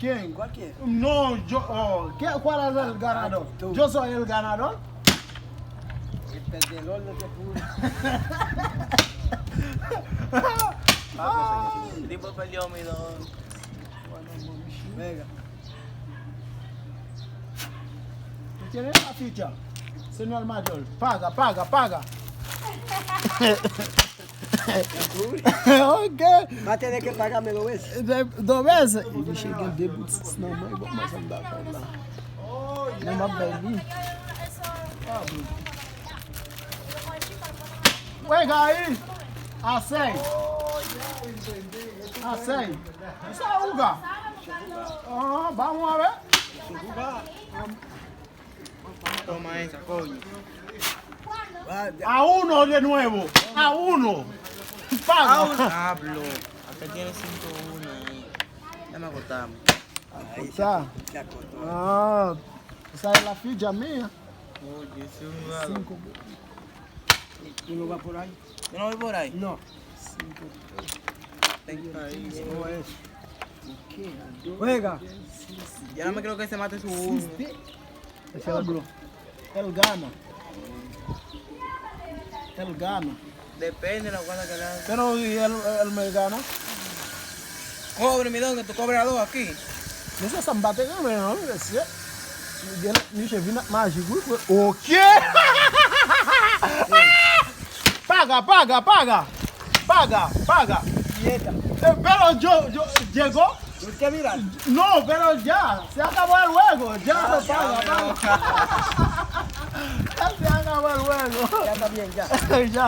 ¿Quién? Cualquiera. No, yo. ¿Cuál es el ganador? Tú. Yo soy el ganador. El perdedor no te pudo. El tipo perdió mi don. Venga. ¿Tú tienes la ficha? Señor mayor, paga, paga, paga. Ok. Va a tener que pagarme 2 veces. Dos veces. Ele chega de debut, não, mãe, vamos andar pra lá. Não vai bem. Juega aí. A 100. A 100. Isso é Uga. Vamos a ver. Toma esa, coño. A 1 de nuevo. A 1. Paga. Hablo. Acá tiene 5-1 ahí. Ya me agotamos. Tá. Se acordó. Essa é a ficha minha. Oye, ese es un jugador. 5. ¿Tú no vas por ahí? Yo no voy por ahí. No. Tengo ahí. ¿Cómo es? Juega. Ya no me creo que se mate su uno. Pablo, él gana. Él gana. Depende de la cuenta que le haga. Pero ¿y él me gana? Cobre, mi don, que tú cobras 2 aquí. Você está me batendo também, não? Você? Me chevi na mágico. O quê? Paga, paga, paga. Paga, paga. Quieta. Pero yo, llegó. ¿Tú qué miras? No, pero ya. Se acabó el juego. Ya, paga, paga. Ya se acabó el juego. Ya está bien, ya. Ya.